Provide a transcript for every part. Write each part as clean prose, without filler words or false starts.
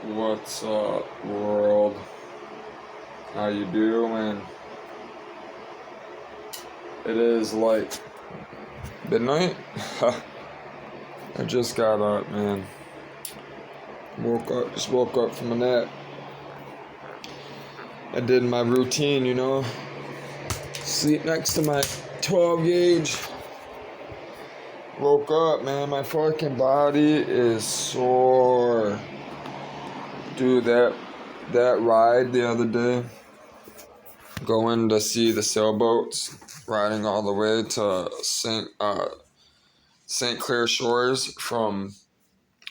What's up, world? How you doing? It is like midnight. I just got up, man. Just woke up from a nap. I did my routine, Sleep next to my 12 gauge. Woke up, man. My fucking body is sore. Dude, that ride the other day, going to see the sailboats, riding all the way to St. Clair Shores from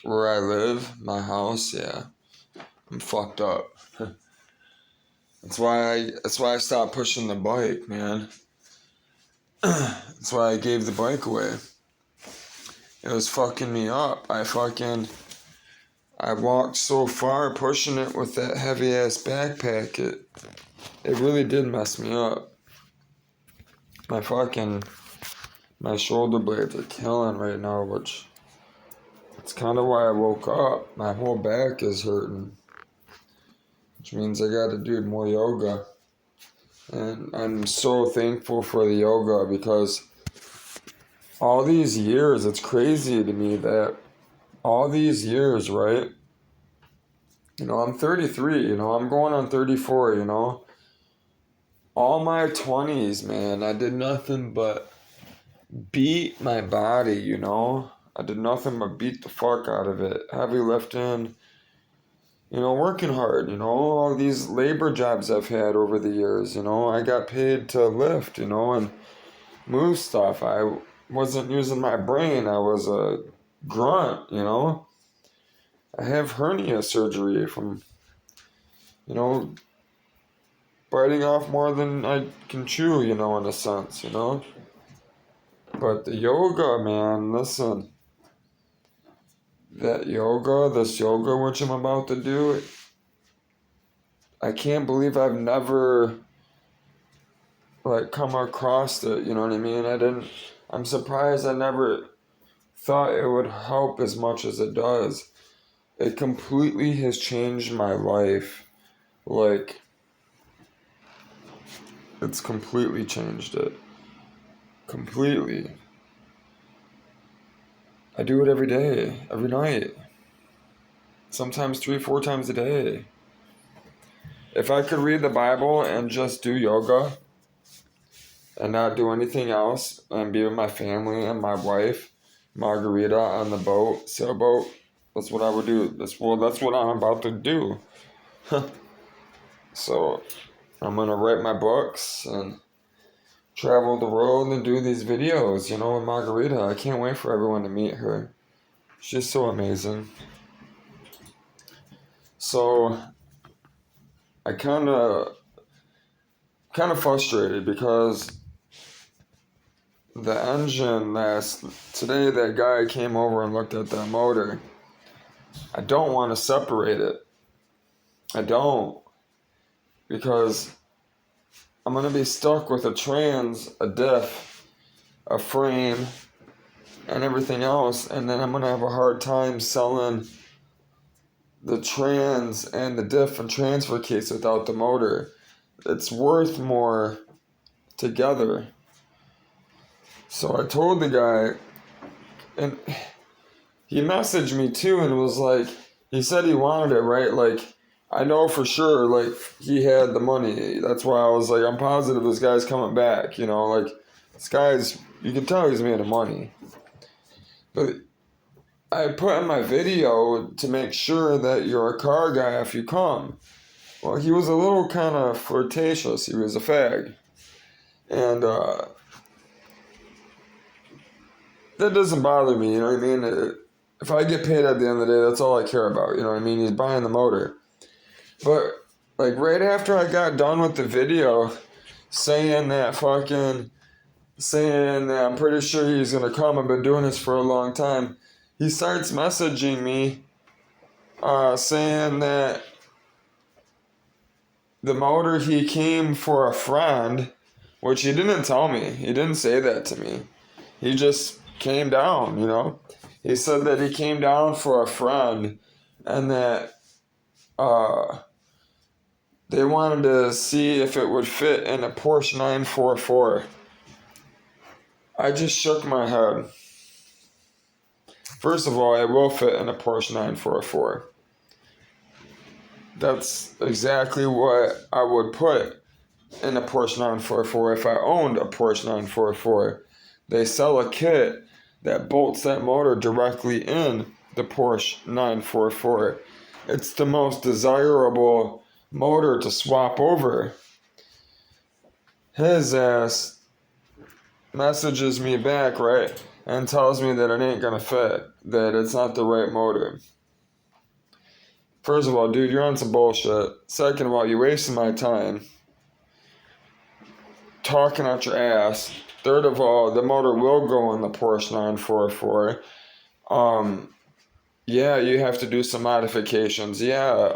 where I live, my house. Yeah, I'm fucked up. That's why I stopped pushing the bike, man. That's why I gave the bike away. It was fucking me up. I walked so far pushing it with that heavy ass backpack. It really did mess me up. My shoulder blades are killing right now, which it's kind of why I woke up. My whole back is hurting, which means I got to do more yoga. And I'm so thankful for the yoga because all these years, it's crazy to me that all these years, right? I'm 33, I'm going on 34, All my 20s, man, I did nothing but beat my body, I did nothing but beat the fuck out of it. Heavy lifting, working hard, all these labor jobs I've had over the years, I got paid to lift, and move stuff. I wasn't using my brain. I was a grunt, I have hernia surgery from, biting off more than I can chew, in a sense, But the yoga, man, listen. This yoga which I'm about to do, I can't believe I've never, come across it, you know what I mean? I'm surprised I never thought it would help as much as it does. It completely has changed my life. It's completely changed it. Completely. I do it every day, every night. Sometimes 3-4 times a day. If I could read the Bible and just do yoga and not do anything else and be with my family and my wife, Margarita, on the sailboat, that's what I would do. That's what I'm about to do. So I'm going to write my books and travel the world and do these videos, with Margarita. I can't wait for everyone to meet her. She's so amazing. So I kind of frustrated because the engine today, that guy came over and looked at that motor. I don't want to separate it. I don't. Because I'm going to be stuck with a diff, a frame, and everything else. And then I'm going to have a hard time selling the trans and the diff and transfer case without the motor. It's worth more together. So I told the guy, and he messaged me too and was like, he said he wanted it, right? I know for sure, he had the money. That's why I was like, I'm positive this guy's coming back, this guy's, you can tell he's made of money. But I put in my video to make sure that you're a car guy if you come. Well, he was a little kind of flirtatious. He was a fag. And, that doesn't bother me, you know what I mean? If I get paid at the end of the day, that's all I care about, you know what I mean? He's buying the motor. But, right after I got done with the video, saying that I'm pretty sure he's gonna come, I've been doing this for a long time, he starts messaging me, saying that the motor, he came for a friend, which he didn't tell me. He didn't say that to me. He just came down, He said that he came down for a friend and that they wanted to see if it would fit in a Porsche 944. I just shook my head. First of all, it will fit in a Porsche 944. That's exactly what I would put in a Porsche 944 if I owned a Porsche 944. They sell a kit that bolts that motor directly in the Porsche 944. It's the most desirable motor to swap over. His ass messages me back, right, and tells me that it ain't gonna fit, that it's not the right motor. First of all, dude, you're on some bullshit. Second of all, you're wasting my time talking out your ass. Third of all, the motor will go in the Porsche 944. Yeah, you have to do some modifications. Yeah,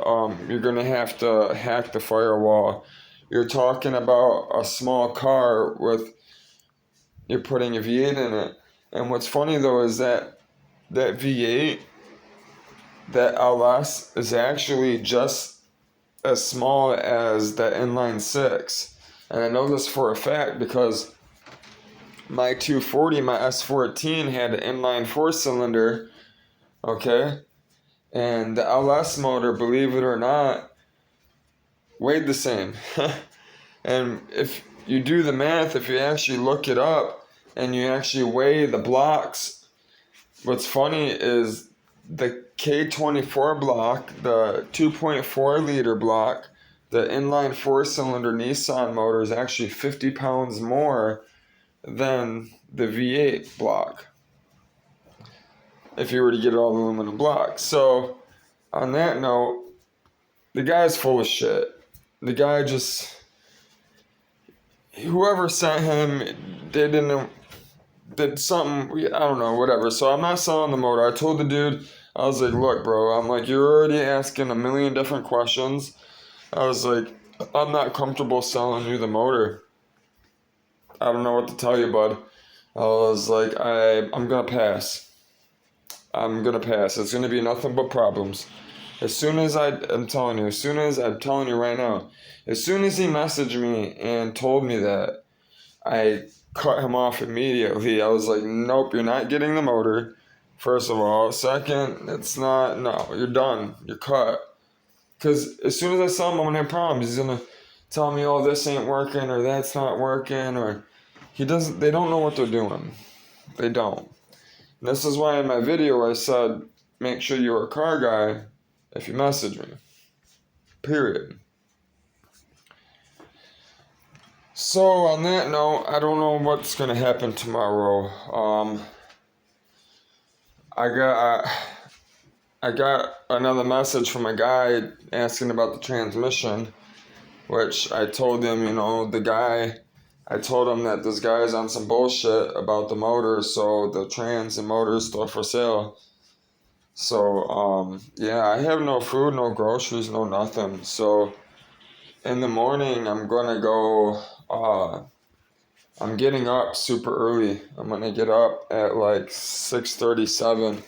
you're gonna have to hack the firewall. You're talking about a small car with, you're putting a V8 in it. And what's funny though is that V8, that LS, is actually just as small as the inline 6. And I know this for a fact because my 240, my S14, had an inline 4-cylinder, okay? And the LS motor, believe it or not, weighed the same. And if you do the math, if you actually look it up and you actually weigh the blocks, what's funny is the K24 block, the 2.4 liter block, the inline 4-cylinder Nissan motor is actually 50 pounds more than the V8 block, if you were to get all aluminum blocks. So, on that note, the guy's full of shit. The guy just, whoever sent him, did something, I don't know, whatever. So I'm not selling the motor. I told the dude, I was like, look, bro, I'm like, you're already asking a million different questions. I was like, I'm not comfortable selling you the motor. I don't know what to tell you, bud. I was like, I'm gonna pass. I'm gonna pass. It's gonna be nothing but problems. I'm telling you right now, as soon as he messaged me and told me that, I cut him off immediately. I was like, nope, you're not getting the motor, first of all. Second, no, you're done. You're cut. Because as soon as I sell him, I'm gonna have problems. He's gonna tell me, oh, this ain't working, or that's not working, or they don't know what they're doing. They don't. And this is why in my video I said, make sure you're a car guy if you message me. Period. So on that note, I don't know what's gonna happen tomorrow. I got another message from a guy asking about the transmission, which I told him, I told him that this guy's on some bullshit about the motor, so the trans and motor is still for sale. So, yeah, I have no food, no groceries, no nothing. So, in the morning, I'm gonna go, I'm getting up super early. I'm gonna get up at like 6:37.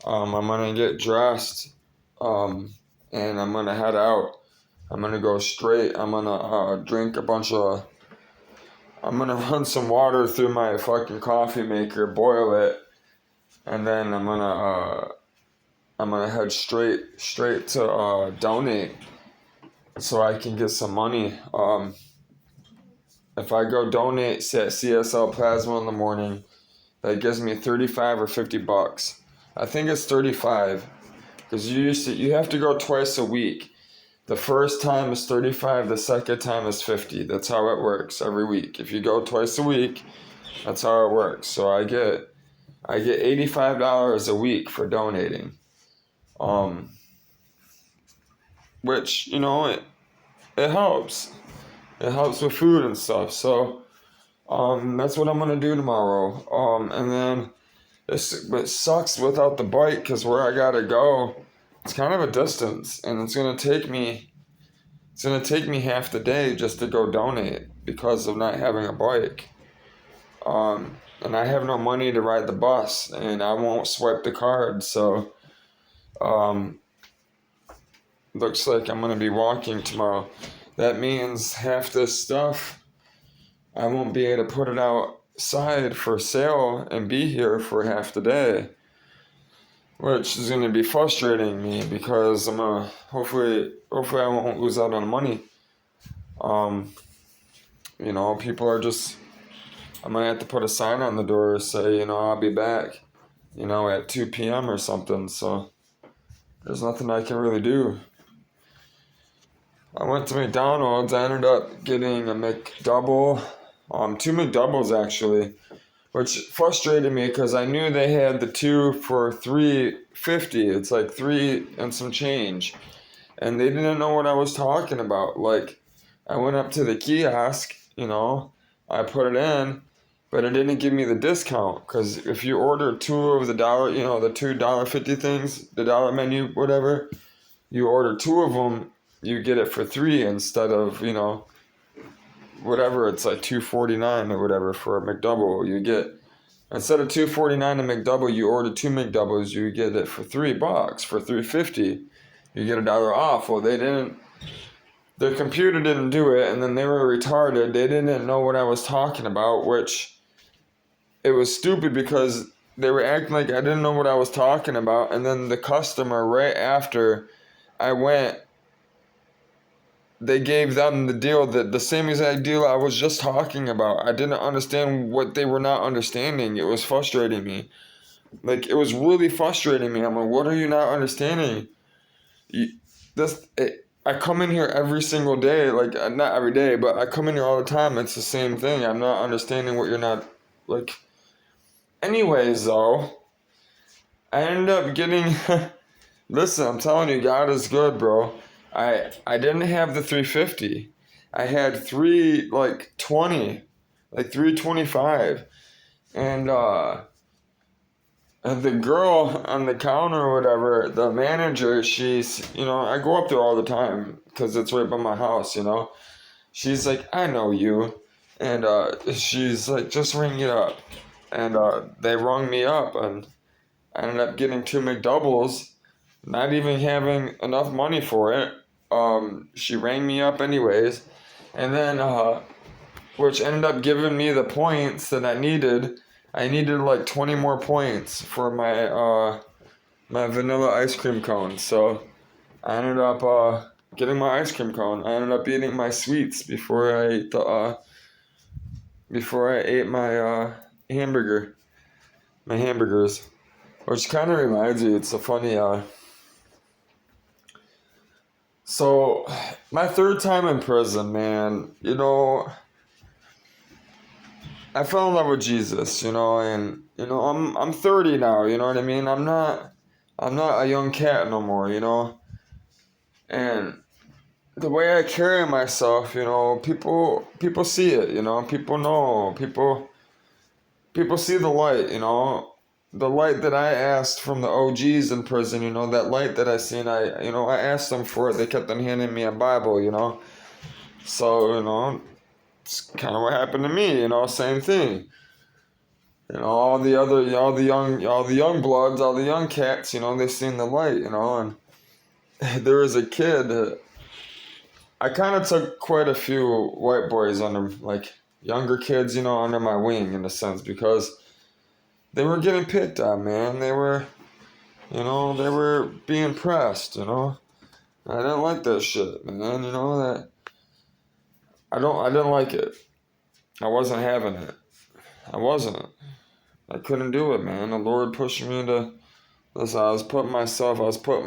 I'm gonna get dressed, and I'm gonna head out. I'm gonna go straight. I'm gonna I'm gonna run some water through my fucking coffee maker, boil it, and then I'm gonna head straight to donate, so I can get some money. If I go donate at CSL Plasma in the morning, that gives me 35 or 50 bucks. I think it's 35, because you have to go twice a week. The first time is 35, the second time is 50. That's how it works every week. If you go twice a week, that's how it works. So I get $85 a week for donating. Which, it helps. It helps with food and stuff. So that's what I'm gonna do tomorrow. And then it sucks without the bike, because where I gotta go, it's kind of a distance, and it's gonna take me half the day just to go donate because of not having a bike. And I have no money to ride the bus, and I won't swipe the card. So looks like I'm going to be walking tomorrow. That means half this stuff, I won't be able to put it outside for sale and be here for half the day, which is going to be frustrating me because I'm going to, hopefully I won't lose out on money. People are just, I'm going to have to put a sign on the door say, I'll be back, at 2 p.m. or something. So there's nothing I can really do. I went to McDonald's. I ended up getting a McDouble, 2 McDoubles actually, which frustrated me because I knew they had the 2 for $3.50. It's like 3 and some change, and they didn't know what I was talking about. Like, I went up to the kiosk, I put it in, but it didn't give me the discount because if you order 2 of the dollar, the $2.50 things, the dollar menu, whatever, you order 2 of them. You get it for 3 instead of, whatever, it's like $2.49 or whatever for a McDouble. You get, instead of $2.49 a McDouble, you order 2 McDoubles, you get it for $3, for $3.50. You get $1 off. Well, their computer didn't do it, and then they were retarded. They didn't know what I was talking about, which it was stupid because they were acting like I didn't know what I was talking about, and then the customer right after I went, they gave them the deal, the same exact deal I was just talking about. I didn't understand what they were not understanding. It was frustrating me. Like, it was really frustrating me. I'm like, what are you not understanding? I come in here every single day. Like, not every day, but I come in here all the time. It's the same thing. I'm not understanding what you're not, like... Anyways, though, I ended up getting... Listen, I'm telling you, God is good, bro. I didn't have the $3.50. I had $3.20, like $3.25, and the girl on the counter or whatever, the manager, she's, I go up there all the time because it's right by my house. She's like, I know you, and she's like, just ring it up, and they rung me up, and I ended up getting 2 McDoubles. Not even having enough money for it. She rang me up anyways, and then which ended up giving me the points that I needed. I needed like 20 more points for my my vanilla ice cream cone. So I ended up getting my ice cream cone. I ended up eating my sweets before I ate my hamburgers. Which kind of reminds me, it's a funny So, my 3rd time in prison, man, I fell in love with Jesus, and, I'm 30 now, you know what I mean? I'm not a young cat no more, and the way I carry myself, people see it, people know, people see the light, the light that I asked from the OGs in prison, that light that I seen, I asked them for it. They kept on handing me a Bible, So, it's kind of what happened to me, same thing. All the young bloods, all the young cats, they seen the light, and there was a kid. I kind of took quite a few white boys under, like, younger kids, under my wing in a sense, because they were getting picked on, man. They were being pressed, I didn't like that shit, man, that... I didn't like it. I wasn't having it. I wasn't. I couldn't do it, man. The Lord pushed me to... Listen, I was putting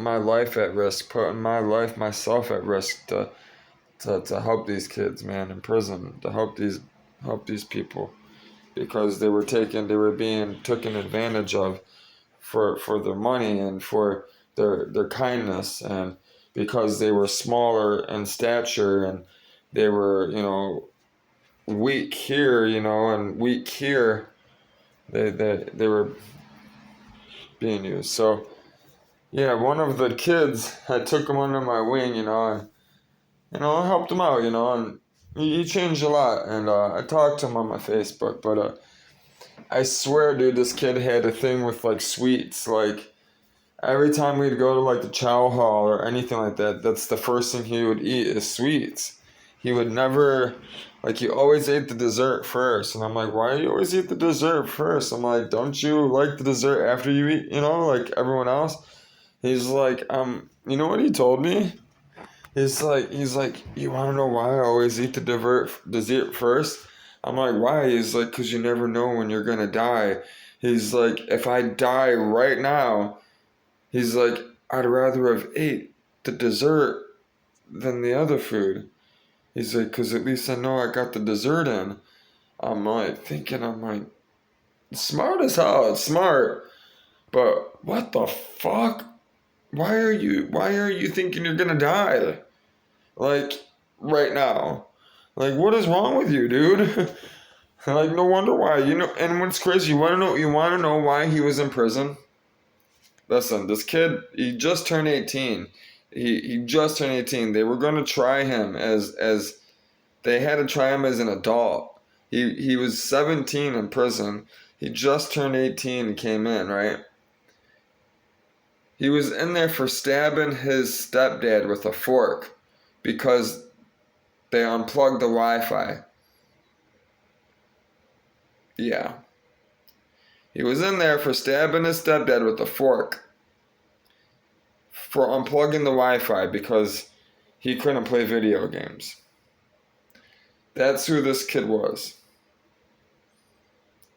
my life at risk, myself at risk to help these kids, man, in prison, to help these people. Because they were being taken advantage of for their money and for their kindness, and because they were smaller in stature and they were, weak here, and weak here, they were being used. So, yeah, one of the kids, I took him under my wing, and, I helped him out, and he changed a lot, and I talked to him on my Facebook, but I swear, dude, this kid had a thing with, like, sweets. Like, every time we'd go to like the chow hall or anything like that, that's the first thing he would eat is sweets. He would never, like, he always ate the dessert first. And I'm like, why do you always eat the dessert first? I'm like, don't you like the dessert after you eat, like everyone else? He's like, you know what he told me? He's like, you want to know why I always eat the dessert first? I'm like, why? He's like, because you never know when you're going to die. He's like, if I die right now, he's like, I'd rather have ate the dessert than the other food. He's like, because at least I know I got the dessert in. I'm like, smart as hell, it's smart. But what the fuck? Why are you thinking you're gonna die? Like, right now. Like, what is wrong with you, dude? Like, no wonder why. And what's crazy, you wanna know why he was in prison? Listen, this kid, he just turned 18. He just turned 18. They were gonna try him as they had to try him as an adult. He was 17 in prison. He just turned 18 and came in, right? He was in there for stabbing his stepdad with a fork because they unplugged the Wi-Fi. Yeah. He was in there for stabbing his stepdad with a fork for unplugging the Wi-Fi because he couldn't play video games. That's who this kid was.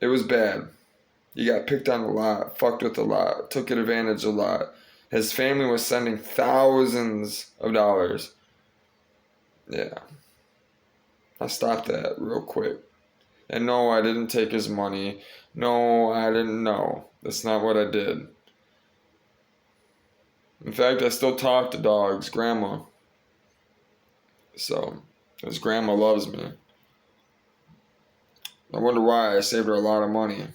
It was bad. He got picked on a lot, fucked with a lot, took advantage a lot. His family was sending thousands of dollars. Yeah. I stopped that real quick. And no, I didn't take his money. No, I didn't know. That's not what I did. In fact, I still talk to Dog's grandma. So, his grandma loves me. I wonder why I saved her a lot of money.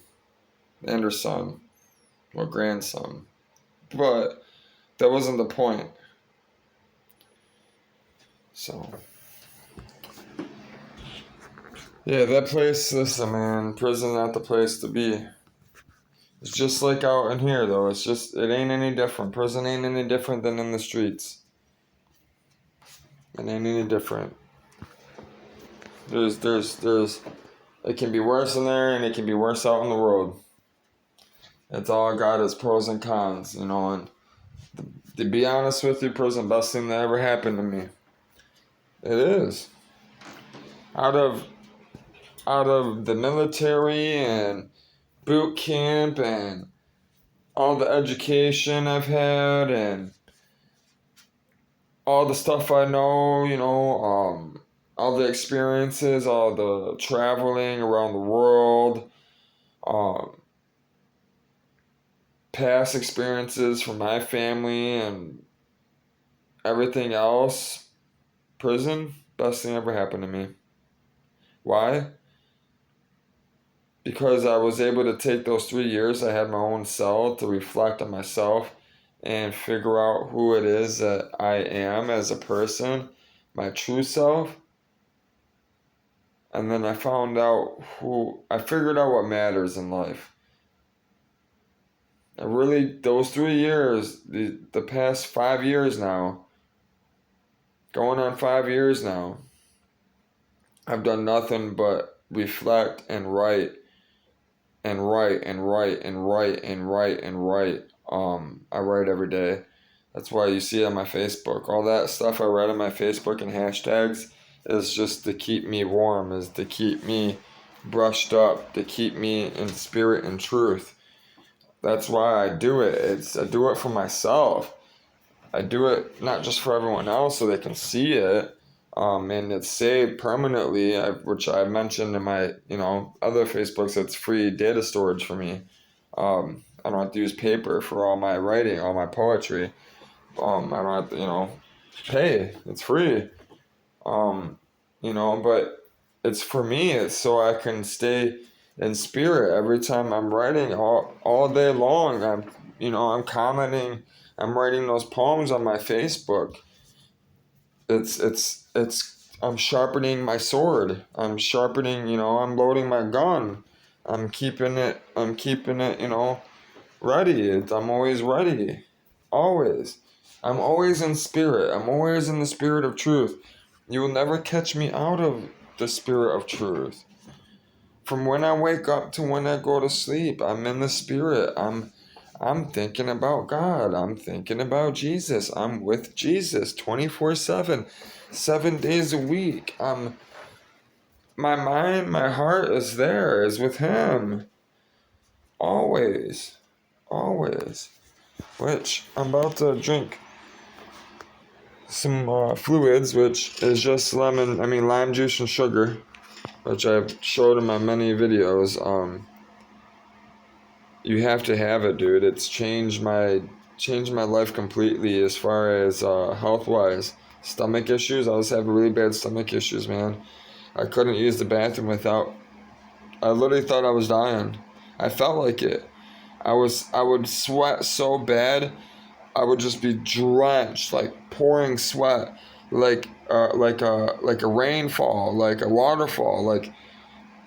And her son. Or grandson. But that wasn't the point. So. Yeah, that place, listen, man, prison not the place to be. It's just like out in here, though. It ain't any different. Prison ain't any different than in the streets. It ain't any different. It can be worse in there, and it can be worse out in the road. It's all got its pros and cons, and to be honest with you, prison, best thing that ever happened to me. It is. Out of the military and boot camp and all the education I've had and all the stuff I know, all the experiences, all the traveling around the world, past experiences from my family and everything else, prison, best thing ever happened to me. Why? Because I was able to take those 3 years, I had my own cell to reflect on myself and figure out who it is that I am as a person, my true self. And then I figured out what matters in life. And really, those 3 years, the past 5 years now, going on 5 years now, I've done nothing but reflect and write and write and write and write and write and write. I write every day. That's why you see it on my Facebook. All that stuff I write on my Facebook and hashtags is just to keep me warm, is to keep me brushed up, to keep me in spirit and truth. That's why I do it. I do it for myself. I do it not just for everyone else so they can see it. And it's saved permanently, which I mentioned in my, other Facebooks. It's free data storage for me. I don't have to use paper for all my writing, all my poetry. I don't have to, pay. It's free. But it's for me. It's so I can stay in spirit every time I'm writing all day long. I'm commenting. I'm writing those poems on my Facebook. I'm sharpening my sword. I'm sharpening, I'm loading my gun. I'm keeping it, ready. I'm always ready. Always. I'm always in spirit. I'm always in the spirit of truth. You will never catch me out of the spirit of truth. From when I wake up to when I go to sleep, I'm in the spirit. I'm thinking about God. I'm thinking about Jesus. I'm with Jesus 24/7, 7 days a week. My mind, my heart is there, is with Him. Always. Always. Which I'm about to drink some fluids, which is just lime juice and sugar, which I've showed in my many videos. You have to have it, dude. It's changed my life completely as far as health wise. Stomach issues. I was having really bad stomach issues, man. I couldn't use the bathroom without. I literally thought I was dying. I felt like it. I would sweat so bad. I would just be drenched, like pouring sweat, like a rainfall, like a waterfall, like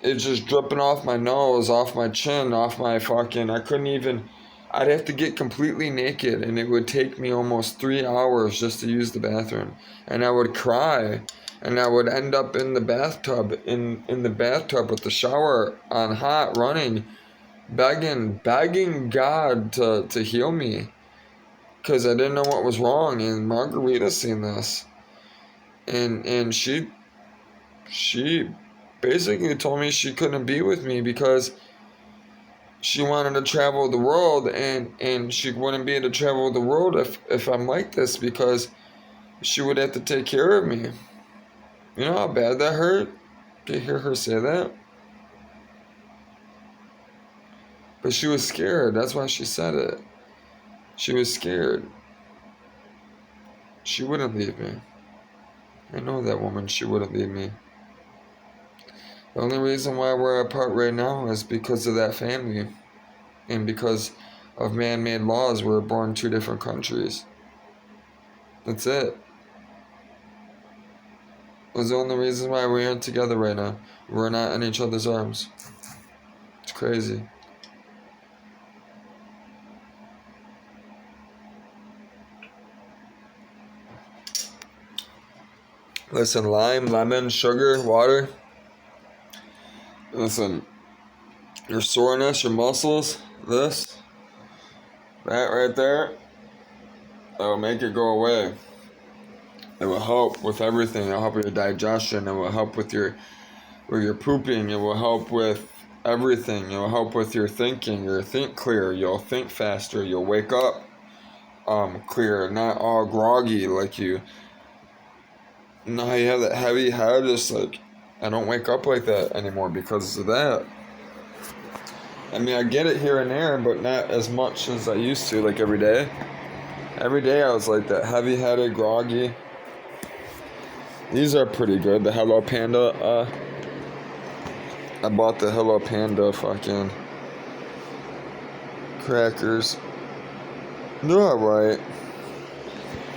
it's just dripping off my nose, off my chin, off my fucking. I couldn't even. I'd have to get completely naked, and it would take me almost 3 hours just to use the bathroom, and I would cry, and I would end up in the bathtub, in the bathtub with the shower on hot, running, begging God to heal me. Because I didn't know what was wrong, and Margarita seen this, and she basically told me she couldn't be with me because she wanted to travel the world, and she wouldn't be able to travel the world if I'm like this, because she would have to take care of me. You know how bad that hurt to hear her say that? But she was scared. That's why she said it. She was scared. She wouldn't leave me. I know that woman. She wouldn't leave me. The only reason why we're apart right now is because of that family. And because of man-made laws, we were born in 2 different countries. That's it. That's the only reason why we aren't together right now. We're not in each other's arms. It's crazy. Listen, lime, lemon, sugar, water. Listen, your soreness, your muscles, that right there, that will make it go away. It will help with everything. It will help with your digestion. It will help with your pooping. It will help with everything. It will help with your thinking. You'll think clear. You'll think faster. You'll wake up clear, not all groggy like you. Now you have that heavy head. Just like, I don't wake up like that anymore because of that. I mean, I get it here and there, but not as much as I used to, like every day. Every day I was like that, heavy-headed, groggy. These are pretty good. The Hello Panda, I bought the Hello Panda fucking crackers. They're alright.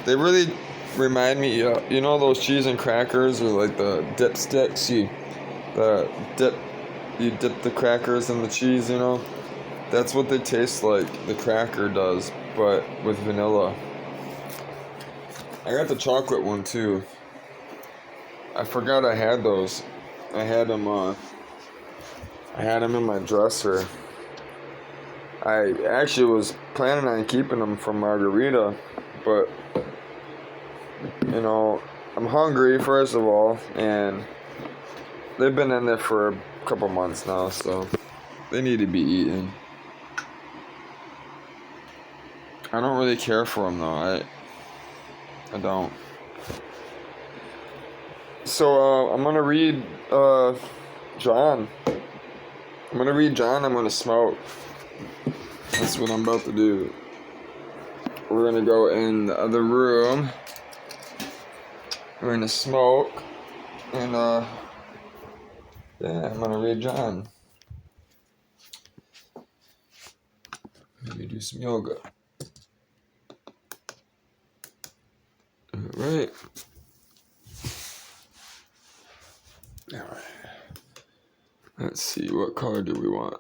They really remind me, you know those cheese and crackers, or like the dip sticks? You dip the crackers in the cheese, you know? That's what they taste like, the cracker does, but with vanilla. I got the chocolate one too. I forgot I had those. I had them in my dresser. I actually was planning on keeping them from Margarita, but you know, I'm hungry first of all, and they've been in there for a couple months now, so they need to be eaten. I don't really care for them though. I don't. So I'm gonna read John. I'm gonna read John. I'm gonna smoke. That's what I'm about to do. We're gonna go in the other room. We're gonna smoke, and yeah, I'm gonna read John. Maybe do some yoga. Alright. Alright. Let's see, what color do we want?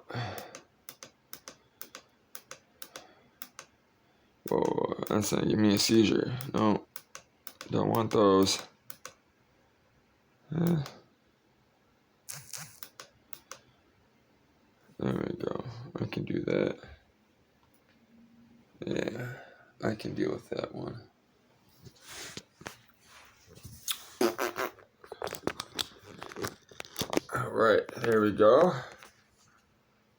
Whoa. That's not give me a seizure. No, don't want those. There we go. I can do that. Yeah, I can deal with that one. All right, there we go.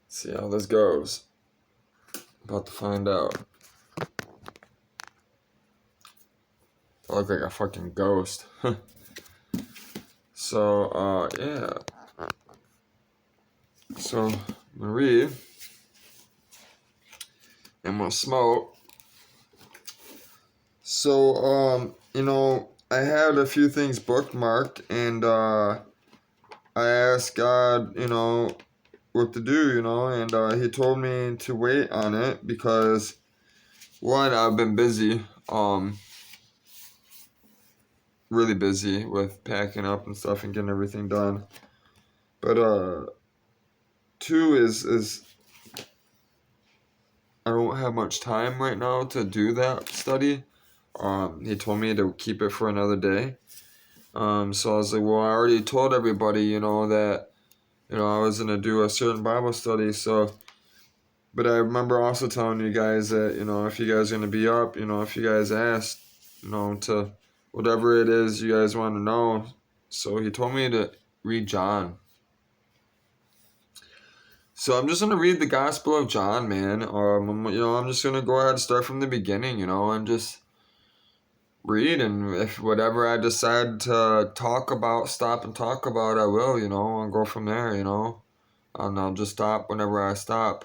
See how this goes. About to find out. I look like a fucking ghost. So, yeah. So, I'm gonna read. I'm gonna smoke. So, I had a few things bookmarked, and, I asked God, what to do, and, he told me to wait on it because, one, I've been busy, really busy with packing up and stuff and getting everything done. But, two is I don't have much time right now to do that study. He told me to keep it for another day. So I was like, well, I already told everybody, that, I was going to do a certain Bible study. So, but I remember also telling you guys that, if you guys are going to be up, if you guys asked, to whatever it is you guys want to know. So he told me to read John. So I'm just going to read the Gospel of John, man. I'm just going to go ahead and start from the beginning, and just read, and if whatever I decide to stop and talk about, I will, and go from there, and I'll just stop whenever I stop.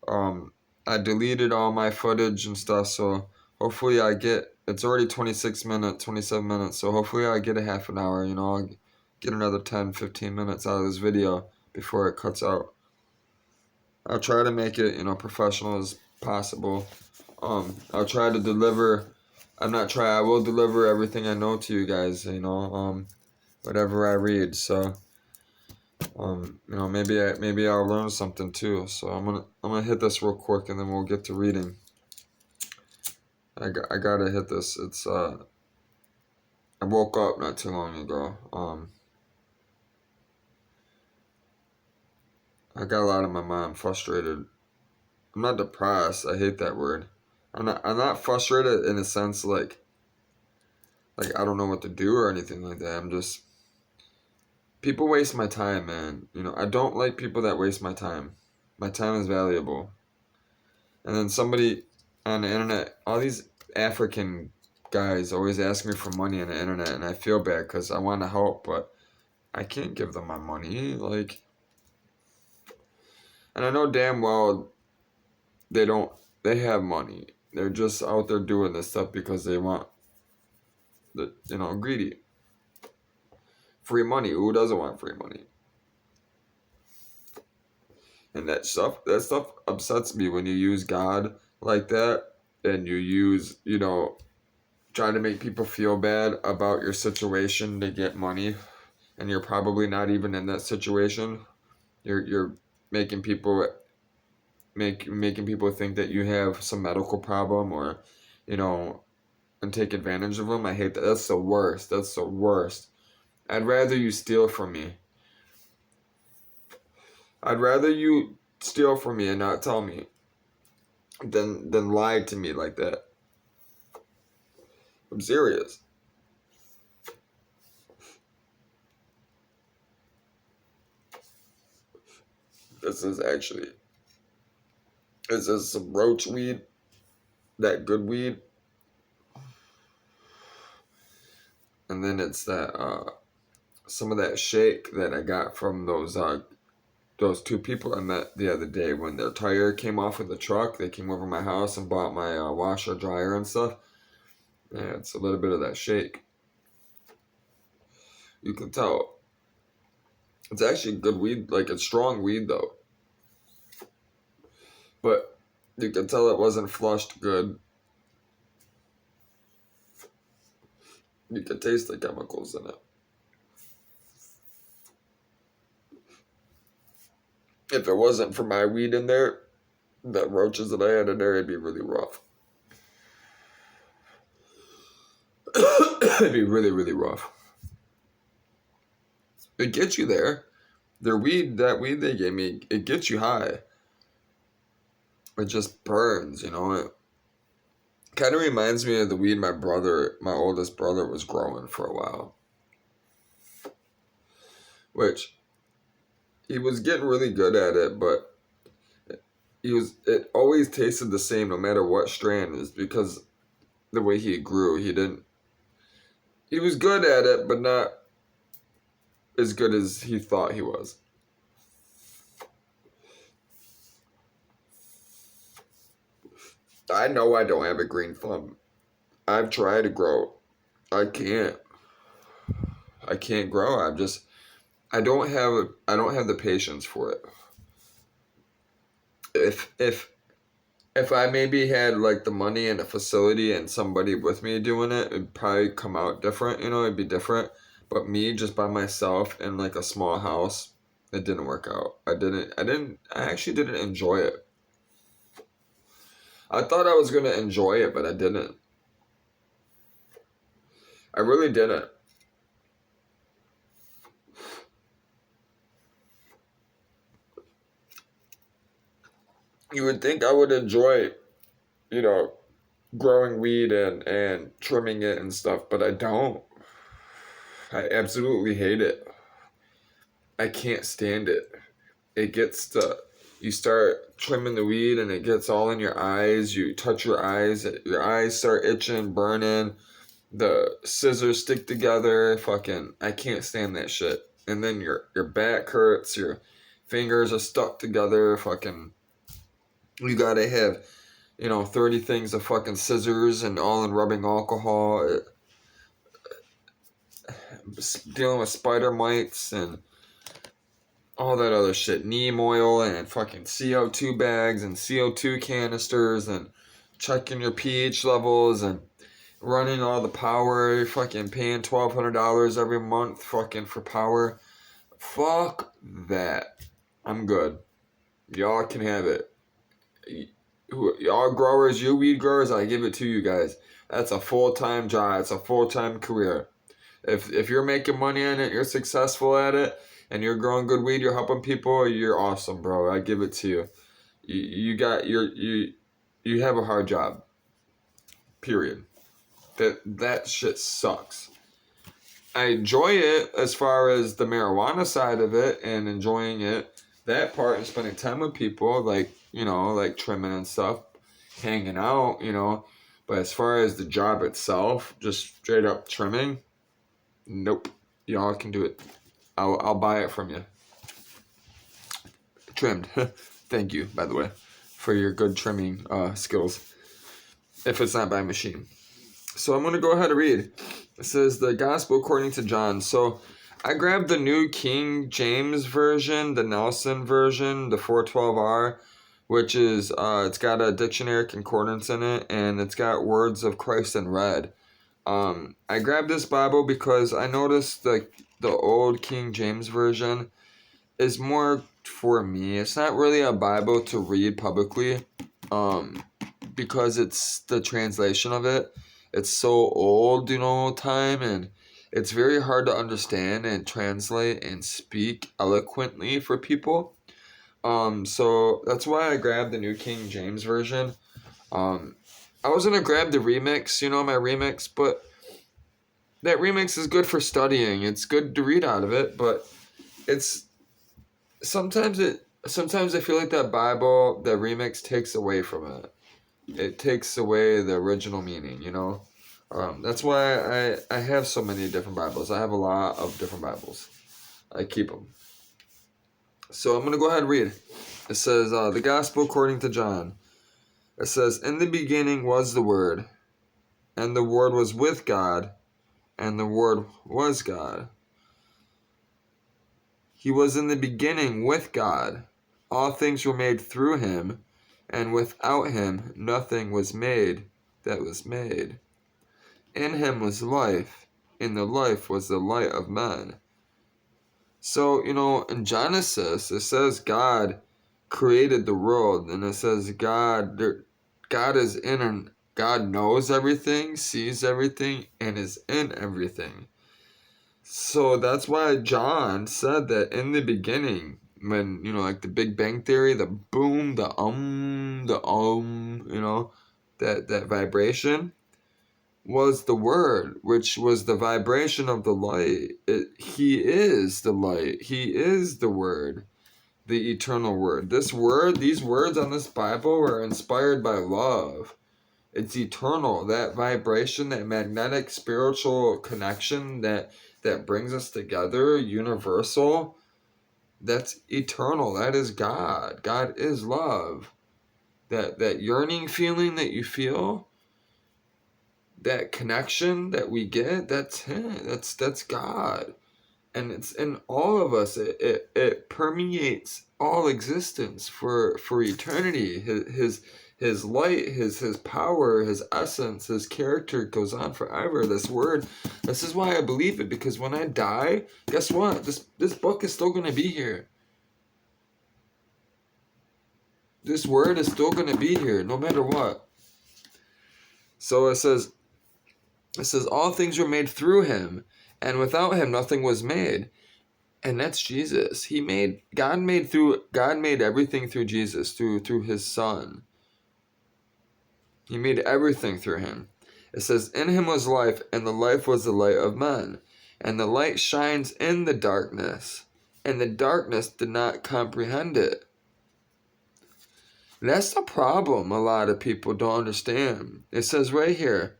I deleted all my footage and stuff, so hopefully it's already 26 minutes, 27 minutes, so hopefully I get a half an hour, I'll get another 10, 15 minutes out of this video before it cuts out. I'll try to make it, professional as possible. I'll try to deliver. I will deliver everything I know to you guys, whatever I read. So, maybe I'll learn something too. So I'm gonna hit this real quick and then we'll get to reading. I gotta hit this. It's I woke up not too long ago. I got a lot on my mind. I'm frustrated. I'm not depressed. I hate that word. I'm not frustrated in a sense like I don't know what to do or anything like that. I'm just people waste my time, man. I don't like people that waste my time. My time is valuable. And then somebody on the internet, all these African guys always ask me for money on the internet, and I feel bad because I want to help, but I can't give them my money. And I know damn well they have money. They're just out there doing this stuff because they want greedy. Free money. Who doesn't want free money? And that stuff upsets me when you use God like that and you use, trying to make people feel bad about your situation to get money, and you're probably not even in that situation. You're making people making people think that you have some medical problem or, and take advantage of them. I hate that. That's the worst. That's the worst. I'd rather you steal from me. I'd rather you steal from me and not tell me than lie to me like that. I'm serious. This is some roach weed, that good weed. And then it's that some of that shake that I got from those two people I met the other day when their tire came off of the truck. They came over to my house and bought my washer dryer and stuff. Yeah, it's a little bit of that shake. You can tell. It's actually good weed, it's strong weed though. But you can tell it wasn't flushed good. You can taste the chemicals in it. If it wasn't for my weed in there, the roaches that I had in there, it'd be really rough. It'd be really, really rough. It gets you there. That weed they gave me, it gets you high. It just burns, you know. It kind of reminds me of the weed my oldest brother, was growing for a while. Which, he was getting really good at it, but it always tasted the same no matter what strain, is because the way he grew, he was good at it, but not as good as he thought he was. I know I don't have a green thumb. I've tried to grow. I can't grow. I don't have the patience for it. If I maybe had like the money and a facility and somebody with me doing it, it'd probably come out different, you know, it'd be different. But me just by myself in like a small house, it didn't work out. I actually didn't enjoy it. I thought I was gonna enjoy it, but I didn't. I really didn't. You would think I would enjoy, you know, growing weed and trimming it and stuff, but I don't. I absolutely hate it. I can't stand it. It gets to, you start trimming the weed and it gets all in your eyes. You touch your eyes start itching, burning. The scissors stick together. Fucking, I can't stand that shit. And then your back hurts. Your fingers are stuck together. Fucking, you gotta have, 30 things of fucking scissors and all in rubbing alcohol. Dealing with spider mites and all that other shit. Neem oil and fucking CO2 bags and CO2 canisters and checking your pH levels and running all the power. Fucking paying $1,200 every month fucking for power. Fuck that. I'm good. Y'all can have it. Y'all growers, you weed growers, I give it to you guys. That's a full-time job. It's a full-time career. If you're making money on it, you're successful at it, and you're growing good weed, you're helping people, you're awesome, bro. I give it to you. You have a hard job. Period. That shit sucks. I enjoy it as far as the marijuana side of it and enjoying it. That part and spending time with people, like trimming and stuff, hanging out, But as far as the job itself, just straight up trimming, nope. Y'all can do it. I'll buy it from you. Trimmed. Thank you, by the way, for your good trimming skills. If it's not by machine. So I'm going to go ahead and read. It says, the Gospel according to John. So I grabbed the New King James Version, the Nelson Version, the 412R, which is, it's got a dictionary concordance in it, and it's got words of Christ in red. I grabbed this Bible because I noticed the old King James Version is more for me. It's not really a Bible to read publicly, because it's the translation of it. It's so old, time, and it's very hard to understand and translate and speak eloquently for people. So that's why I grabbed the New King James Version. I was gonna grab the remix, my remix, but that remix is good for studying. It's good to read out of it, but sometimes I feel like that Bible, the remix takes away from it. It takes away the original meaning, That's why I have so many different Bibles. I have a lot of different Bibles. I keep them. So I'm going to go ahead and read. It says, the Gospel according to John. It says, in the beginning was the Word, and the Word was with God, and the Word was God. He was in the beginning with God. All things were made through him, and without him nothing was made that was made. In him was life, and the life was the light of men. So, in Genesis, it says God created the world, and it says God is in God knows everything, sees everything, and is in everything. So that's why John said that in the beginning, when, like the Big Bang Theory, the boom, that vibration was the word, which was the vibration of the light. He is the light. He is the word, the eternal word. These words on this Bible are inspired by love. It's eternal. That vibration, that magnetic spiritual connection that brings us together, universal, that's eternal. That is God. God is love. That yearning feeling that you feel, that connection that we get, that's him. That's God. And it's in all of us. It permeates all existence for eternity. His light, his power, his essence, his character goes on forever. This is why I believe it, because when I die, guess what? This book is still gonna be here. This word is still gonna be here, no matter what. So it says all things were made through him, and without him nothing was made. And that's Jesus. God made everything through Jesus, through his son. He made everything through him. It says, in him was life, and the life was the light of men. And the light shines in the darkness, and the darkness did not comprehend it. That's the problem a lot of people don't understand. It says right here,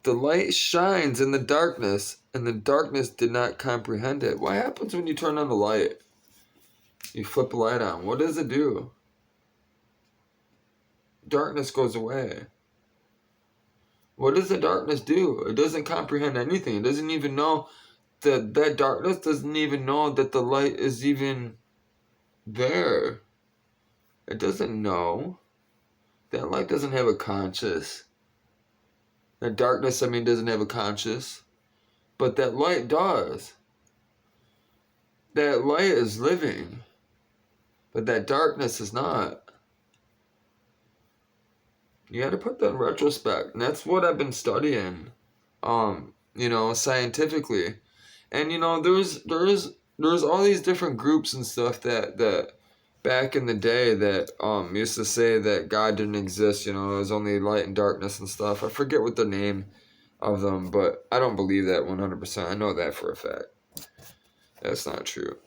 the light shines in the darkness, and the darkness did not comprehend it. What happens when you turn on the light? You flip the light on. What does it do? Darkness goes away. What does the darkness do? It doesn't comprehend anything. It doesn't even know that darkness doesn't even know that the light is even there. It doesn't know. That light doesn't have a conscience. That darkness, doesn't have a conscience. But that light does. That light is living. But that darkness is not. You got to put that in retrospect. And that's what I've been studying, scientifically. And, there's all these different groups and stuff that back in the day that used to say that God didn't exist, it was only light and darkness and stuff. I forget what the name of them, but I don't believe that 100%. I know that for a fact. That's not true.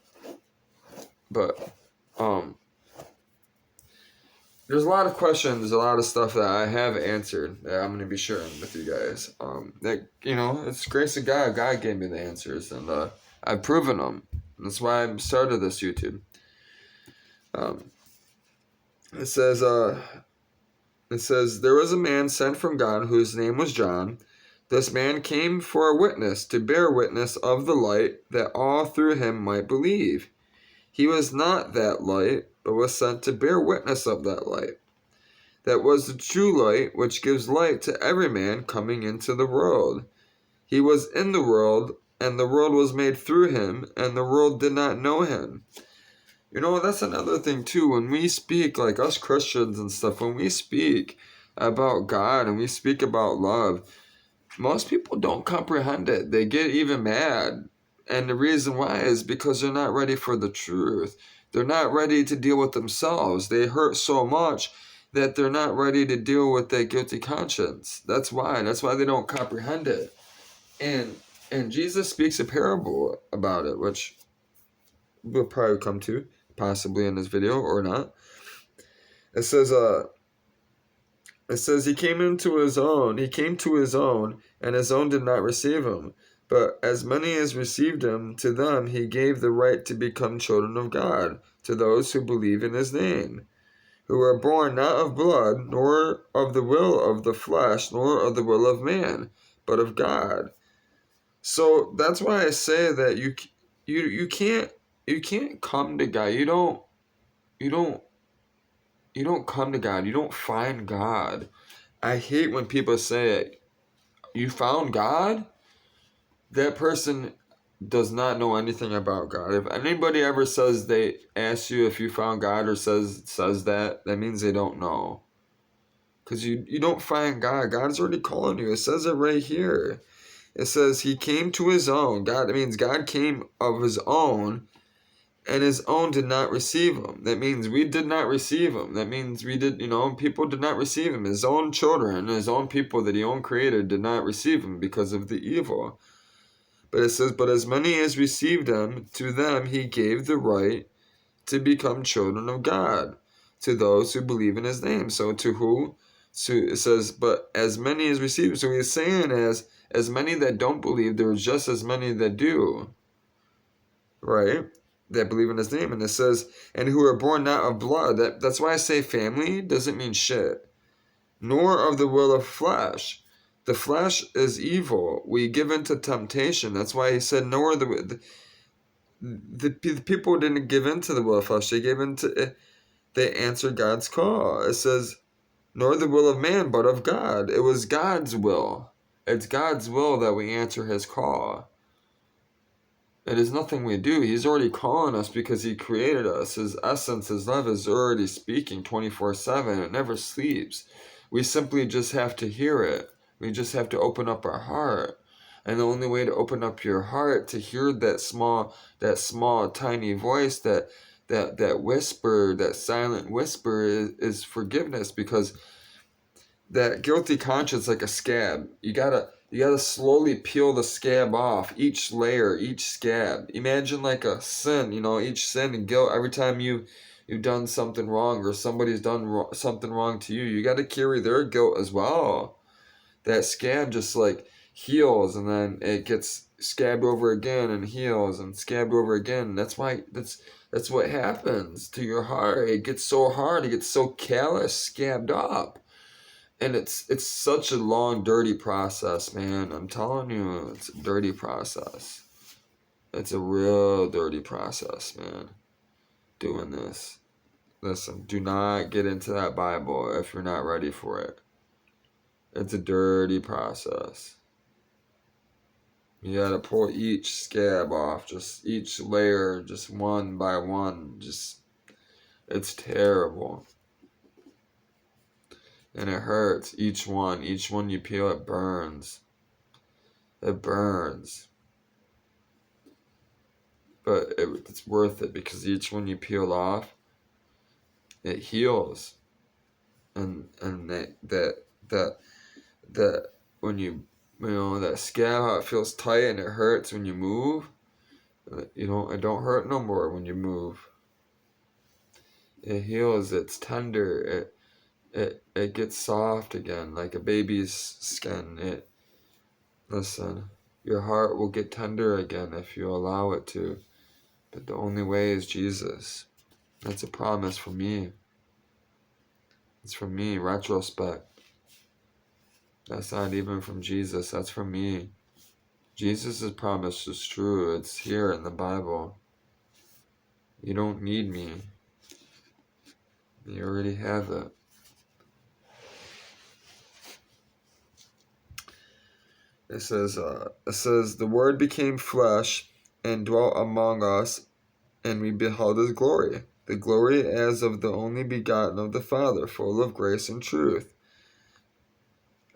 But, there's a lot of questions, a lot of stuff that I have answered that I'm going to be sharing with you guys. It's grace of God. God gave me the answers, and I've proven them. That's why I started this YouTube. It says, there was a man sent from God whose name was John. This man came for a witness, to bear witness of the light, that all through him might believe. He was not that light, but was sent to bear witness of that light. That was the true light, which gives light to every man coming into the world. He was in the world, and the world was made through him, and the world did not know him. That's another thing too. When we speak, like us Christians and stuff, when we speak about God and we speak about love, most people don't comprehend it. They get even mad. And the reason why is because they're not ready for the truth. They're not ready to deal with themselves. They hurt so much that they're not ready to deal with that guilty conscience. That's why. That's why they don't comprehend it. And Jesus speaks a parable about it, which we'll probably come to, possibly in this video or not. It says, he came to his own, and his own did not receive him. But as many as received him, to them he gave the right to become children of God, to those who believe in his name, who are born not of blood, nor of the will of the flesh, nor of the will of man, but of God. So that's why I say that you can't come to God. You don't come to God. You don't find God. I hate when people say, you found God? That person does not know anything about God. If anybody ever says they ask you if you found God or says that means they don't know. Because you don't find God. God's already calling you. It says it right here. It says he came to his own. God, it means God came of his own, and his own did not receive him. That means we did not receive him. That means we did, people did not receive him. His own children, his own people that he own created did not receive him because of the evil. But it says, but as many as received him, to them he gave the right to become children of God, to those who believe in his name. So to who? So it says, but as many as received. So he's saying as many that don't believe, there are just as many that do. Right? That believe in his name. And it says, and who are born not of blood. That's why I say family doesn't mean shit. Nor of the will of flesh. The flesh is evil. We give into temptation. That's why he said, nor the people didn't give into the will of flesh. They answered God's call. It says, nor the will of man, but of God. It was God's will. It's God's will that we answer his call. It is nothing we do. He's already calling us because he created us. His essence, his love is already speaking 24/7. It never sleeps. We simply just have to hear it. We just have to open up our heart. And the only way to open up your heart to hear that small, tiny voice, that whisper, that silent whisper is forgiveness, because that guilty conscience, like a scab, you gotta slowly peel the scab off, each layer, each scab. Imagine like a sin, each sin and guilt. Every time you've done something wrong, or somebody's done something wrong to you, you got to carry their guilt as well. That scab just like heals, and then it gets scabbed over again and heals and scabbed over again. That's what happens to your heart. It gets so hard, it gets so callous, scabbed up. And it's such a long, dirty process, man. I'm telling you, it's a dirty process. It's a real dirty process, man. Doing this. Listen, do not get into that Bible if you're not ready for it. It's a dirty process. You gotta pull each scab off, just each layer, just one by one. It's terrible. And it hurts. Each one you peel, it burns. It burns. But it's worth it, because each one you peel off, it heals. And that when that scab, how it feels tight and it hurts when you move. It don't hurt no more when you move. It heals. It's tender. It gets soft again, like a baby's skin. Listen, your heart will get tender again if you allow it to. But the only way is Jesus. That's a promise for me. It's from me, retrospect. That's not even from Jesus, that's from me. Jesus' promise is true. It's here in the Bible. You don't need me. You already have it. It says, the Word became flesh and dwelt among us, and we beheld his glory. The glory as of the only begotten of the Father, full of grace and truth.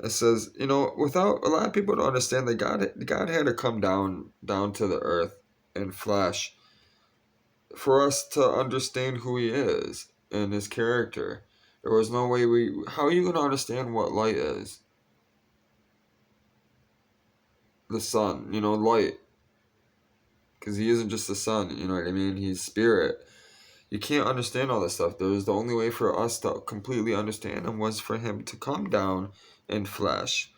It says, without a lot of people don't understand that God had to come down to the earth in flesh for us to understand who he is and his character. There was no way how are you going to understand what light is? The sun, light. Because he isn't just the sun, you know what I mean? He's spirit. You can't understand all this stuff. The only way for us to completely understand him was for him to come down in flesh.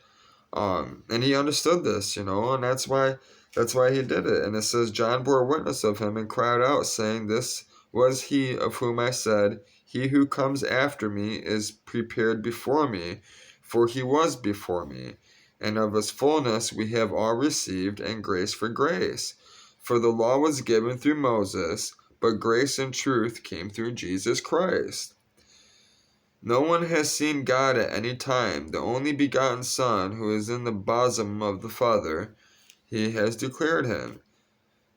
And he understood this, and that's why he did it. And it says, John bore witness of him and cried out, saying, this was he of whom I said, he who comes after me is prepared before me, for he was before me. And of his fullness we have all received, and grace for grace. For the law was given through Moses, but grace and truth came through Jesus Christ. No one has seen God at any time. The only begotten Son, who is in the bosom of the Father, he has declared him.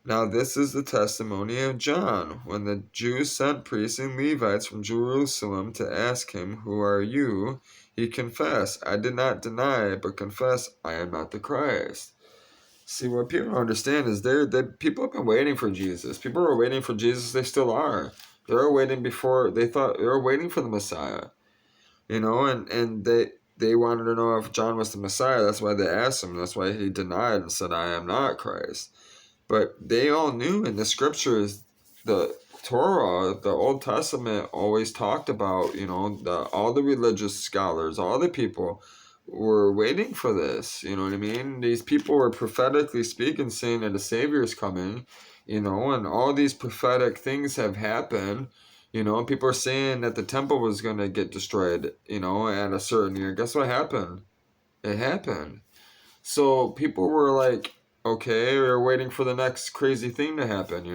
Now this is the testimony of John, when the Jews sent priests and Levites from Jerusalem to ask him, who are you? he confessed, I did not deny, but confess, I am not the Christ. See, what people don't understand is people have been waiting for Jesus. People are waiting for Jesus. They still are. They were waiting before they thought they were waiting for the Messiah. And they wanted to know if John was the Messiah. That's why they asked him. That's why he denied and said, I am not Christ. But they all knew in the scriptures, the Torah, the Old Testament always talked about, all the religious scholars, all the people were waiting for this. You know what I mean? These people were prophetically speaking, saying that a Savior is coming, and all these prophetic things have happened. People are saying that the temple was going to get destroyed, at a certain year. Guess what happened? It happened. So people were like, okay, we're waiting for the next crazy thing to happen,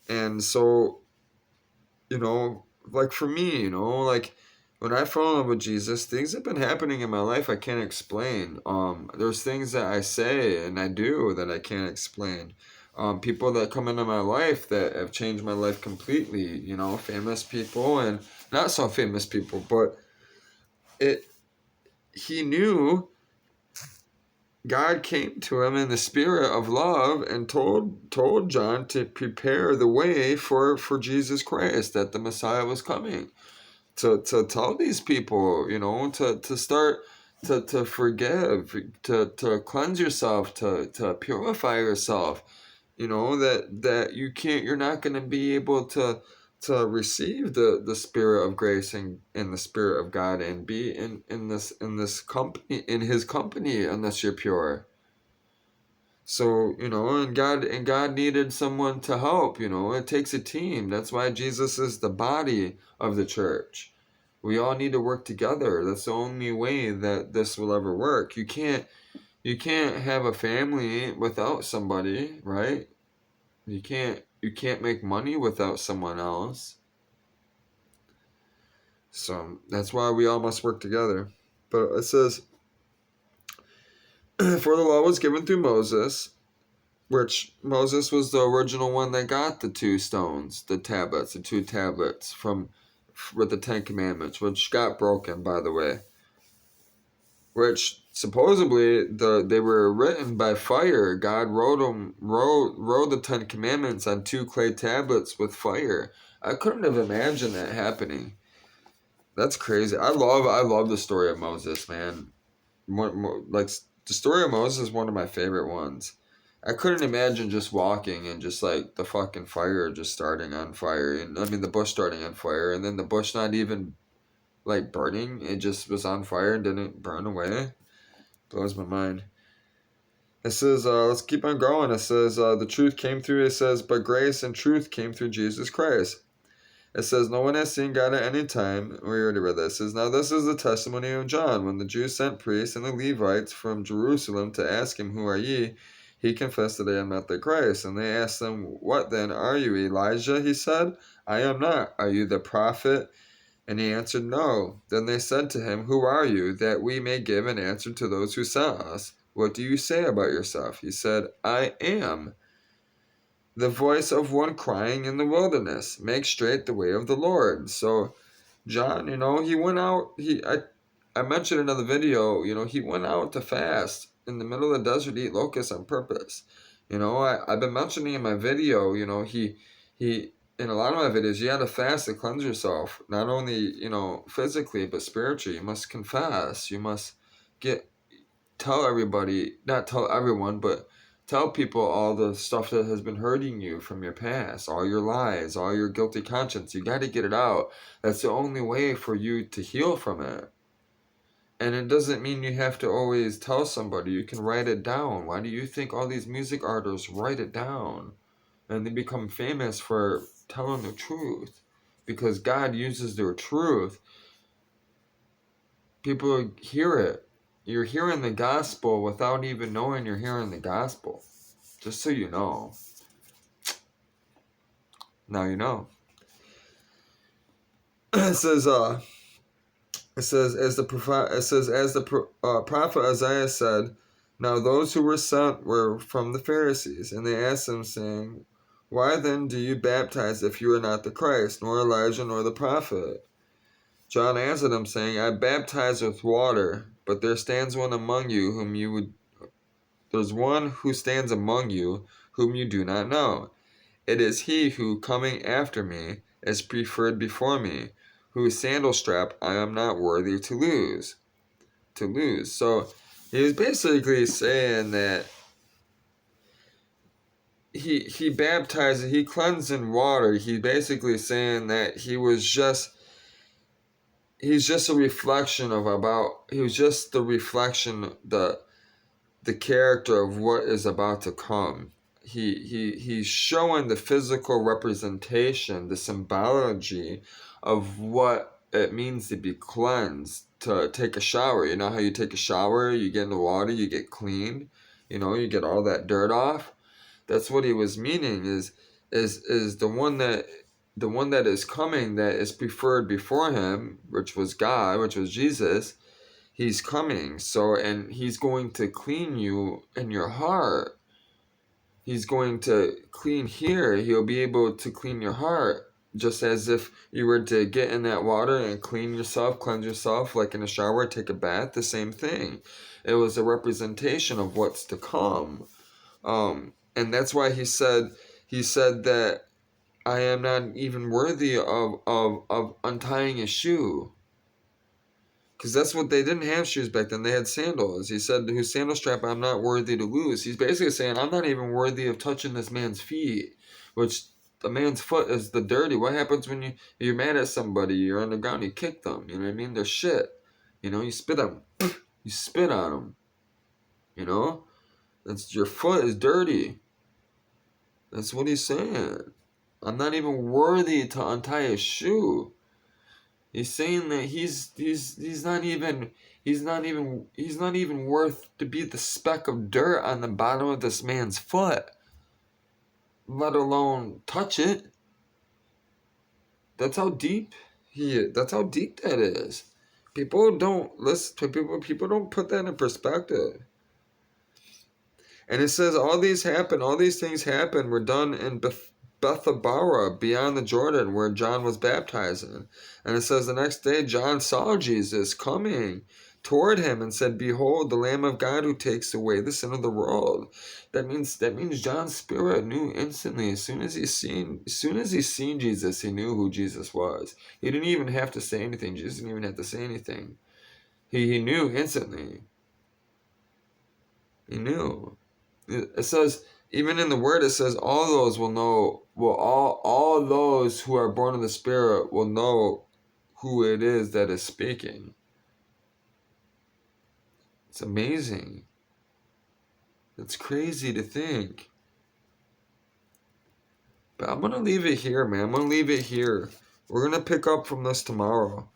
and so, like for me, like when I fell in love with Jesus, things have been happening in my life I can't explain. There's things that I say and I do that I can't explain. People that come into my life that have changed my life completely, famous people and not so famous people, but he knew. God came to him in the spirit of love and told John to prepare the way for Jesus Christ, that the Messiah was coming. To tell these people, to start to forgive, to cleanse yourself, to purify yourself, that you're not going to be able to receive the spirit of grace and the spirit of God and be in this company, in his company, unless you're pure. So, and God needed someone to help, it takes a team. That's why Jesus is the body of the church. We all need to work together. That's the only way that this will ever work. You can't have a family without somebody, right? You can't make money without someone else. So that's why we all must work together. But it says, for the law was given through Moses, which Moses was the original one that got the two tablets with the Ten Commandments, which got broken, by the way. Which supposedly they were written by fire. God wrote the Ten Commandments on 2 clay tablets with fire. I couldn't have imagined that happening. That's crazy. I love the story of Moses, man. Like the story of Moses is one of my favorite ones. I couldn't imagine just walking and just like the fucking fire just starting on fire, and I mean the bush starting on fire, and then the bush not even like burning. It just was on fire and didn't burn away. Blows my mind. It says, let's keep on going. It says, the truth came through. It says, but grace and truth came through Jesus Christ. It says, no one has seen God at any time. We already read this. It says, now this is the testimony of John. When the Jews sent priests and the Levites from Jerusalem to ask him, who are ye? He confessed that I am not the Christ. And they asked him, what then are you, Elijah? He said, I am not. Are you the prophet? And he answered, no. Then they said to him, who are you, that we may give an answer to those who sent us? What do you say about yourself? He said, I am the voice of one crying in the wilderness, make straight the way of the Lord. So John, he went out, I mentioned in another video, he went out to fast in the middle of the desert, eat locusts on purpose. I've been mentioning in my video, he in a lot of my videos, you had to fast to cleanse yourself, not only, physically, but spiritually. You must confess. You must tell everybody, not tell everyone, but tell people all the stuff that has been hurting you from your past, all your lies, all your guilty conscience. You got to get it out. That's the only way for you to heal from it. And it doesn't mean you have to always tell somebody. You can write it down. Why do you think all these music artists write it down? And they become famous for telling the truth. Because God uses their truth. People hear it. You're hearing the gospel without even knowing you're hearing the gospel. Just so you know. Now you know. It says, as the prophet Isaiah said, now those who were sent were from the Pharisees, and they asked him, saying, why then do you baptize if you are not the Christ, nor Elijah, nor the prophet? John answered him, saying, I baptize with water, but there stands one among you whom you would. There's one who stands among you whom you do not know. It is he who, coming after me, is preferred before me, whose sandal strap I am not worthy to lose. So he was basically saying that he baptized, he cleansed in water. He basically saying that he's just a reflection he was just the reflection, the character of what is about to come. He's showing the physical representation, the symbology of what it means to be cleansed, to take a shower. You know how you take a shower, you get in the water, you get clean, you get all that dirt off. That's what he was meaning, is the one that is coming, that is preferred before him, which was God, which was Jesus. He's coming, and he's going to clean you in your heart. He's going to clean here. He'll be able to clean your heart, just as if you were to get in that water and cleanse yourself, like in a shower, take a bath, the same thing. It was a representation of what's to come. And that's why he said that I am not even worthy of untying a shoe. Because that's what they didn't have shoes back then. They had sandals. He said, whose sandal strap I'm not worthy to lose. He's basically saying, I'm not even worthy of touching this man's feet, which the man's foot is the dirty. What happens when you're mad at somebody, you're on the ground, you kick them, you know what I mean? They're shit. You spit on them. You spit on them, your foot is dirty. That's what he's saying. I'm not even worthy to untie a shoe. He's saying that he's not even worth to be the speck of dirt on the bottom of this man's foot, let alone touch it. That's how deep that is. People don't listen to people don't put that in perspective. And it says all these things happened, were done in Bethabara, beyond the Jordan, where John was baptizing. And it says the next day John saw Jesus coming toward him and said, Behold, the Lamb of God who takes away the sin of the world. That means John's spirit knew instantly. As soon as he seen Jesus, he knew who Jesus was. He didn't even have to say anything. Jesus didn't even have to say anything. He knew instantly. He knew. It says, even in the word, it says all those all those who are born of the Spirit will know who it is that is speaking. It's amazing. It's crazy to think. But I'm going to leave it here, man. I'm going to leave it here. We're going to pick up from this tomorrow.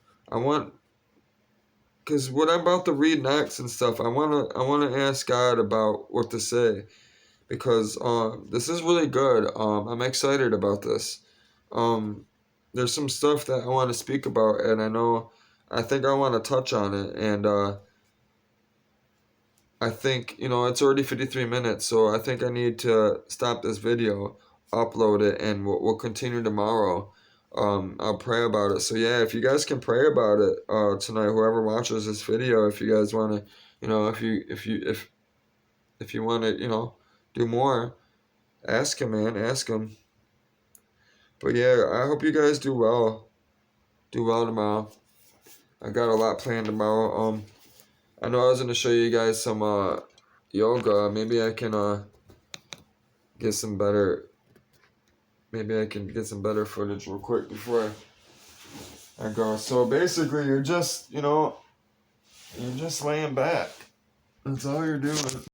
Because what I'm about to read next and stuff, I want to ask God about what to say. Because this is really good. I'm excited about this. There's some stuff that I want to speak about, and I think I want to touch on it. And I think, it's already 53 minutes, so I think I need to stop this video, upload it, and we'll continue tomorrow. I'll pray about it. So yeah, if you guys can pray about it tonight, whoever watches this video, if you guys want to, if you want to, do more, ask him, man. Ask him. But yeah, I hope you guys do well. Do well tomorrow. I got a lot planned tomorrow. I know I was gonna show you guys some yoga. Maybe I can get some better. Maybe I can get some better footage real quick before I go. So basically, you're just laying back. That's all you're doing.